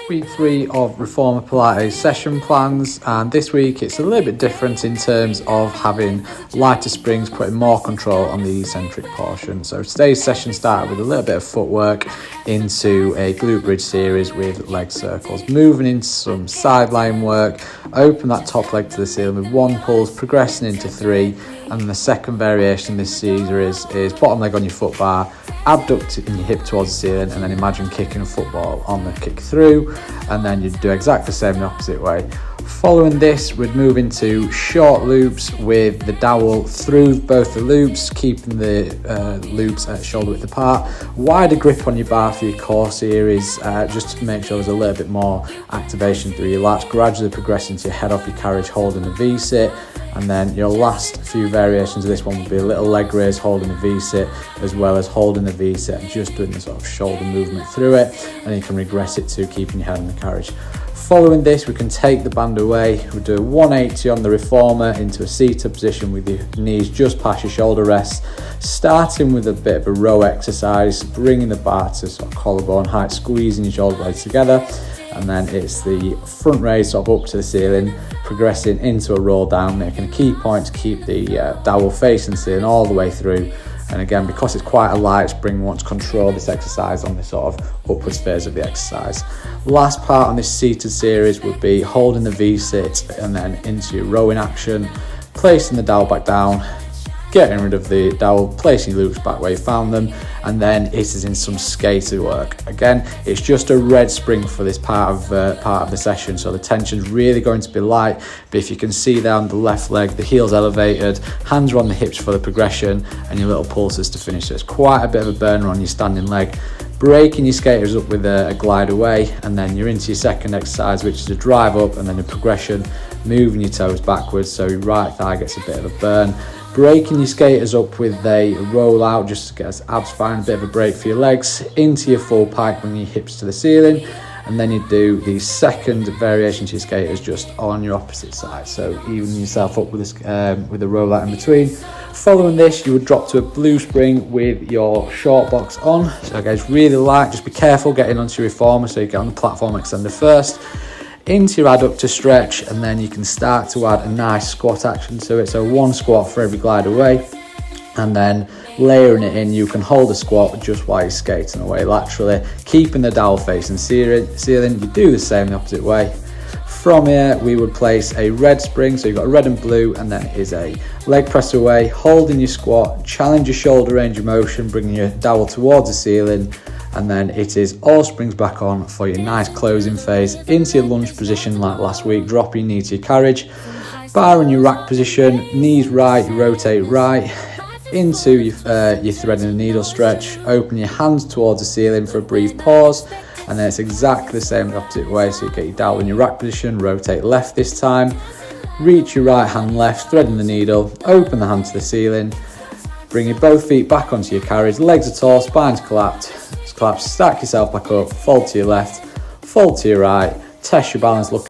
Week 3 of Reformer Pilates session plans, and this week it's a little bit different in terms of having lighter springs, putting more control on the eccentric portion. So today's session started with a little bit of footwork into a glute bridge series with leg circles, moving into some sideline work, open that top leg to the ceiling with 1 pulse, progressing into 3, and then the second variation this series is bottom leg on your foot bar, abduct in your hip towards the ceiling, and then imagine kicking a football on the kick through, and then you do exactly the same the opposite way. Following this, we'd move into short loops with the dowel through both the loops, keeping the loops at shoulder width apart. Wider grip on your bar for your core series, just to make sure there's a little bit more activation through your lats, gradually progressing to your head off your carriage, holding the V-sit. And then your last few variations of this one would be a little leg raise, holding the V-sit, as well as holding the V-sit and just doing the sort of shoulder movement through it, and you can regress it to keeping your head on the carriage. Following this, we can take the band away. We'll do a 180 on the reformer into a seated position with your knees just past your shoulder rests, starting with a bit of a row exercise, bringing the bar to sort of collarbone height, squeezing your shoulder blades together. And then it's the front raise sort of up to the ceiling, progressing into a roll down, making a key point to keep the dowel facing the ceiling all the way through. And again, because it's quite a light spring, we want to control this exercise on this sort of upwards phase of the exercise. Last part on this seated series would be holding the V-sit and then into your rowing action, placing the dowel back down, getting rid of the dowel, placing your loops back where you found them, and then it is in some skater work. Again, it's just a red spring for this part of the session, so the tension's really going to be light. But if you can see down the left leg, the heel's elevated, hands are on the hips for the progression, and your little pulses to finish. So it's quite a bit of a burner on your standing leg. Breaking your skaters up with a glide away, and then you're into your second exercise, which is a drive up and then a progression, moving your toes backwards so your right thigh gets a bit of a burn. Breaking your skaters up with a roll out just to get abs firing, a bit of a break for your legs, into your full pike, bringing your hips to the ceiling, and then you do the second variation to your skaters just on your opposite side, so even yourself up with a roll out in between. Following this, you would drop to a blue spring with your short box on. So again, it's really light, just be careful getting onto your reformer so you get on the platform extender first, into your adductor stretch, and then you can start to add a nice squat action to it. So 1 squat for every glide away, and then layering it in, you can hold a squat just while you're skating away laterally, keeping the dowel facing ceiling. You do the same the opposite way. From here, we would place a red spring, so you've got red and blue, and then it is a leg press away, holding your squat, challenge your shoulder range of motion, bringing your dowel towards the ceiling, and then it is all springs back on for your nice closing phase into your lunge position like last week, dropping your knee to your carriage, bar in your rack position, knees right, you rotate right, into your thread and needle stretch, open your hands towards the ceiling for a brief pause, and then it's exactly the same the opposite way, so you get your dowel in your rack position, rotate left this time, reach your right hand left, threading the needle, open the hand to the ceiling, bring your both feet back onto your carriage, legs are tall, spine's collapsed, stack yourself back up, fold to your left, fold to your right, test your balance, look